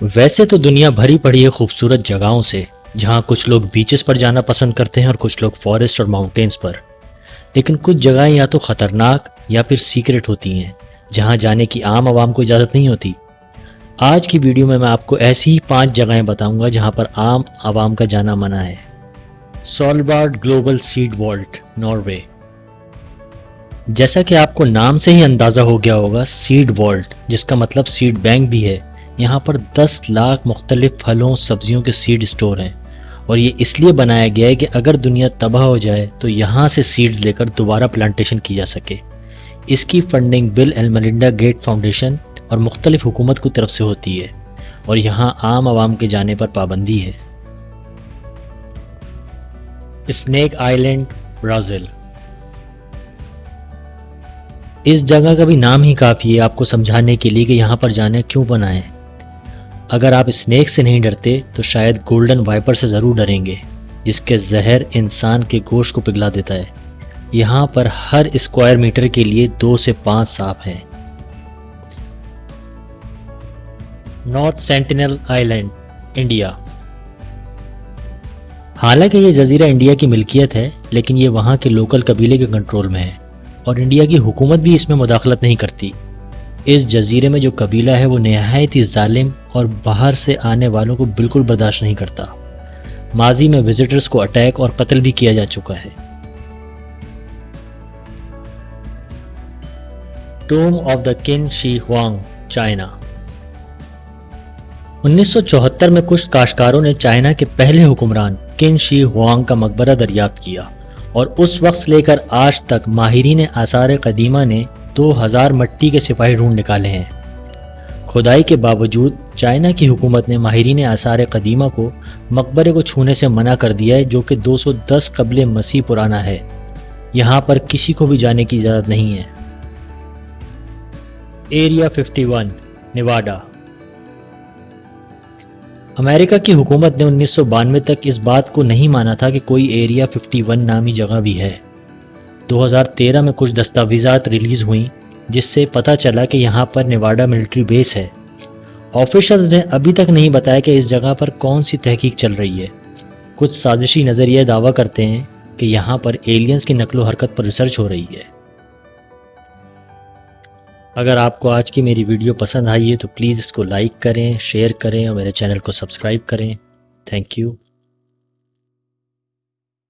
वैसे तो दुनिया भरी पड़ी है खूबसूरत जगहों से, जहाँ कुछ लोग बीचेस पर जाना पसंद करते हैं और कुछ लोग फॉरेस्ट और माउंटेन्स पर। लेकिन कुछ जगहें या तो खतरनाक या फिर सीक्रेट होती हैं, जहाँ जाने की आम आवाम को इजाज़त नहीं होती। आज की वीडियो में मैं आपको ऐसी ही 5 जगहें बताऊंगा जहाँ पर आम आवाम का जाना मना है। सॉलबार्ड ग्लोबल सीड वॉल्ट, नॉर्वे। जैसा कि आपको नाम से ही अंदाज़ा हो गया होगा, सीड वॉल्ट जिसका मतलब सीड बैंक भी है, यहाँ पर 10 लाख मुख्तलिफ फलों सब्जियों के सीड स्टोर हैं। और ये इसलिए बनाया गया है कि अगर दुनिया तबाह हो जाए तो यहाँ से सीड्स लेकर दोबारा प्लांटेशन की जा सके। इसकी funding Bill and Melinda Gates Foundation और मुख्तलिफ हुकूमत की तरफ से होती है, और यहाँ आम आवाम के जाने पर पाबंदी है। Snake island, Brazil. इस जगह का भी नाम ही काफ़ी है आपको समझाने के लिए कि यहाँ पर जाने क्यों बना है। अगर आप स्नेक से नहीं डरते तो शायद गोल्डन वाइपर से ज़रूर डरेंगे, जिसके जहर इंसान के गोश्त को पिघला देता है। यहाँ पर हर स्क्वायर मीटर के लिए 2 से 5 सांप हैं। North sentinel island, India. हालांकि ये जजीरा इंडिया की मिल्कियत है, लेकिन ये वहाँ के लोकल कबीले के कंट्रोल में है और इंडिया की हुकूमत भी इसमें मुदाखलत नहीं करती। इस जजीरे में जो कबीला है वो नहायत ही जालिम और बाहर से आने वालों को बिल्कुल बर्दाश्त नहीं करता। माजी में विजिटर्स को अटैक और कत्ल भी किया जा चुका है। टूम ऑफ द किन शी हुआंग, चाइना। 1974 में कुछ काश्तकारों ने चाइना के पहले हुक्मरान किन शी हुआंग का मकबरा दरियाफ्त किया और उस वक्त से लेकर आज तक माहिरीन आसार कदीमा ने 2000 मिट्टी के सिपाही ढूंढ निकाले हैं। खुदाई के बावजूद चाइना की हुकूमत ने माहिरीन आसार कदीमा को मकबरे को छूने से मना कर दिया है, जो कि 210 कबले मसीह पुराना है। यहाँ पर किसी को भी जाने की इजाज़त नहीं है। Area 51, Nevada. अमेरिका की हुकूमत ने 1992 तक इस बात को नहीं माना था कि कोई एरिया 51 नामी जगह भी है। 2013 में कुछ दस्तावेज़ात रिलीज़ हुई जिससे पता चला कि यहाँ पर नेवाडा मिलिट्री बेस है। ऑफिशियल्स ने अभी तक नहीं बताया कि इस जगह पर कौन सी तहकीक चल रही है। कुछ साजिशी नज़रिए दावा करते हैं कि यहाँ पर एलियंस की नकलो हरकत पर रिसर्च हो रही है। अगर आपको आज की मेरी वीडियो पसंद आई है तो प्लीज़ इसको लाइक करें, शेयर करें और मेरे चैनल को सब्सक्राइब करें। Thank you.